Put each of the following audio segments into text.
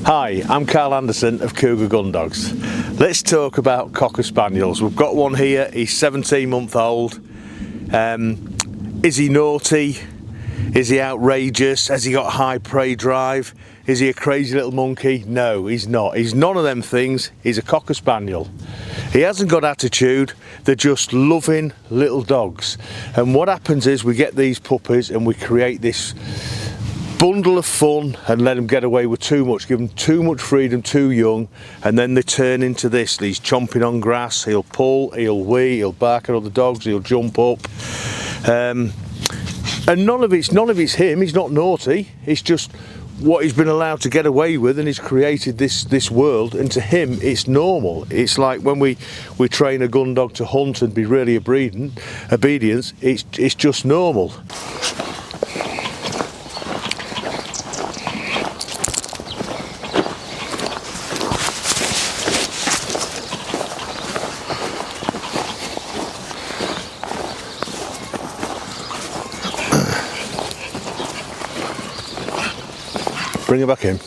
Hi, I'm Carl Anderson of Kugae Gundogs. Let's talk about Cocker Spaniels. We've got one here, he's 17 months old. Is he naughty? Is he outrageous? Has he got high prey drive? Is he a crazy little monkey? No, he's not. He's none of them things. He's a Cocker Spaniel. He hasn't got attitude, they're just loving little dogs. And what happens is we get these puppies and we create this bundle of fun and let them get away with too much, give them too much freedom too young, and then they turn into this. He's chomping on grass, he'll pull, he'll wee, he'll bark at other dogs, he'll jump up. And none of it's him, he's not naughty, it's just what he's been allowed to get away with, and he's created this world, and to him it's normal. It's like when we train a gun dog to hunt and be really obedient, it's just normal. Bring her back in.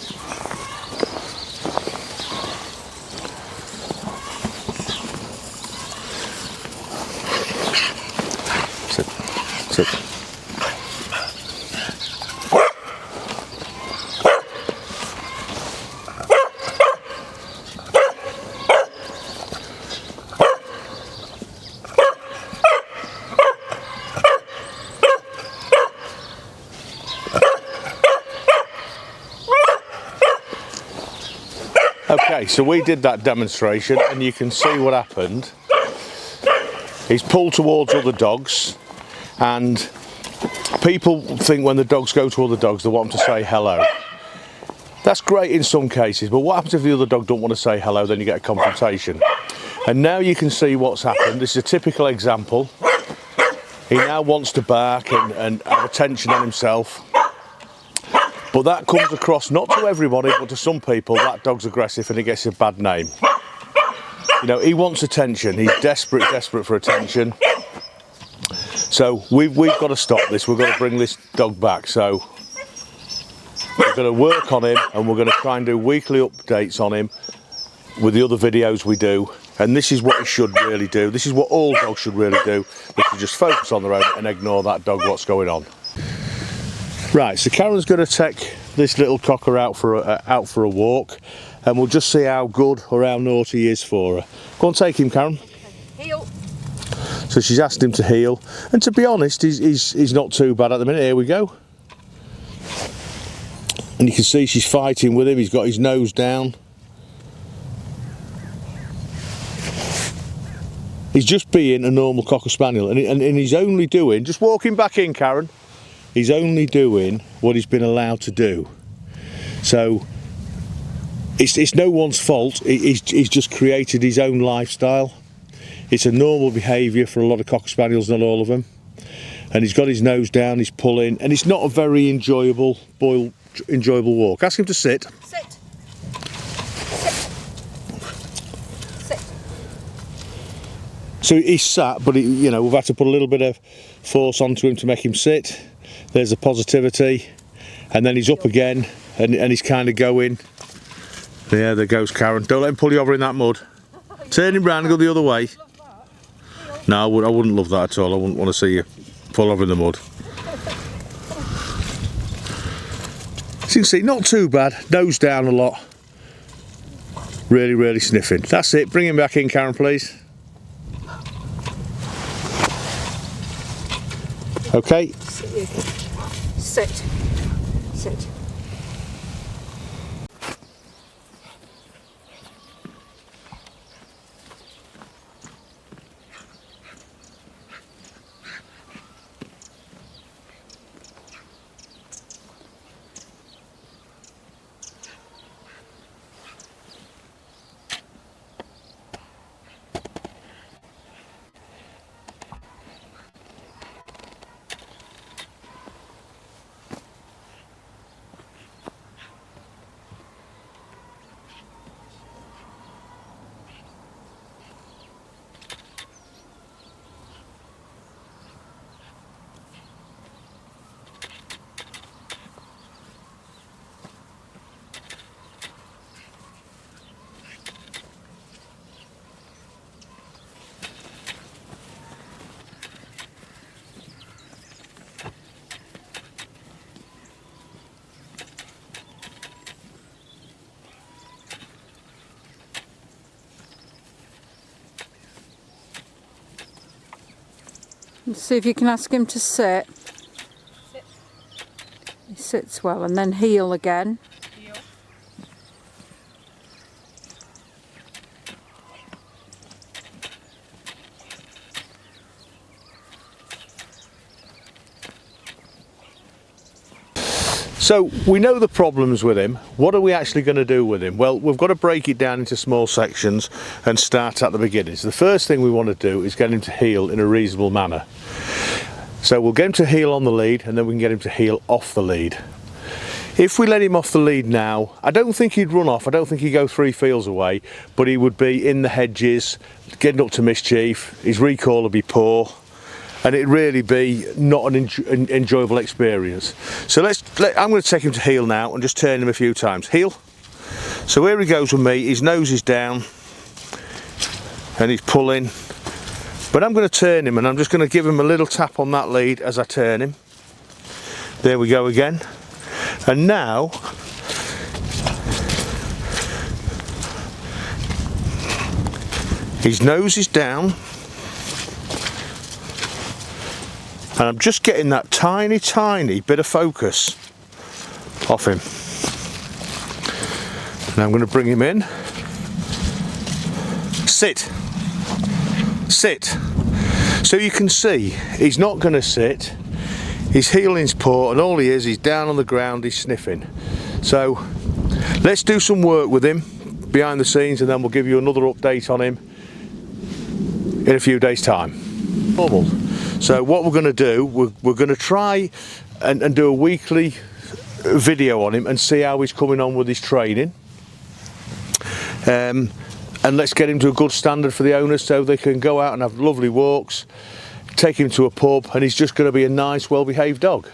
Sit. Sit. Okay, so we did that demonstration and you can see what happened. He's pulled towards other dogs, and people think when the dogs go to other dogs they want them to say hello. That's great in some cases, but what happens if the other dog don't want to say hello? Then you get a confrontation. And now you can see what's happened. This is a typical example. He now wants to bark and have attention on himself. But that comes across, not to everybody, but to some people, that dog's aggressive and he gets a bad name. You know, he wants attention. He's desperate for attention. So we've got to stop this. We've got to bring this dog back. So we're going to work on him, and we're going to try and do weekly updates on him with the other videos we do. And this is what he should really do. This is what all dogs should really do. They should just focus on their own and ignore that dog, what's going on. Right, so Karen's going to take this little cocker out for a walk, and we'll just see how good or how naughty he is for her. Go on, take him, Karen. Heel. So she's asked him to heel, and to be honest, he's not too bad at the minute. Here we go. And you can see she's fighting with him. He's got his nose down. He's just being a normal Cocker Spaniel, and he's only doing, just walking back in, Karen. He's only doing what he's been allowed to do. So it's no one's fault. He's just created his own lifestyle. It's a normal behaviour for a lot of Cocker Spaniels, not all of them. And he's got his nose down, he's pulling, and it's not a very enjoyable walk. Ask him to sit. Sit. Sit. Sit. So he's sat, but you know, we've had to put a little bit of force onto him to make him sit. There's the positivity, and then he's up again, and he's kind of going. Yeah, there goes Karen. Don't let him pull you over in that mud. Turn him round and go the other way. No, I wouldn't love that at all. I wouldn't want to see you pull over in the mud. As you can see, not too bad. Nose down a lot. Really sniffing. That's it. Bring him back in, Karen, please. Okay. Sit. Sit. Let's see if you can ask him to sit. Sit. He sits well, and then heel again. Heel. So we know the problems with him. What are we actually going to do with him? Well, we've got to break it down into small sections and start at the beginning. So the first thing we want to do is get him to heel in a reasonable manner. So we'll get him to heel on the lead, and then we can get him to heel off the lead. If we let him off the lead now, I don't think he'd run off. I don't think he'd go 3 fields away, but he would be in the hedges, getting up to mischief. His recall would be poor, and it'd really be not an enjoyable experience. So I'm going to take him to heel now and just turn him a few times. Heel. So here he goes with me. His nose is down, and he's pulling. But I'm going to turn him, and I'm just going to give him a little tap on that lead as I turn him. There we go again. And now his nose is down, and I'm just getting that tiny bit of focus off him. And I'm going to bring him in. Sit. Sit. So you can see he's not going to sit. His heeling's poor, and all he is, he's down on the ground, he's sniffing. So let's do some work with him behind the scenes, and then we'll give you another update on him in a few days' time. Normal. So what we're going to do, we're going to try and do a weekly video on him and see how he's coming on with his training. And let's get him to a good standard for the owners so they can go out and have lovely walks, take him to a pub, and he's just going to be a nice, well-behaved dog.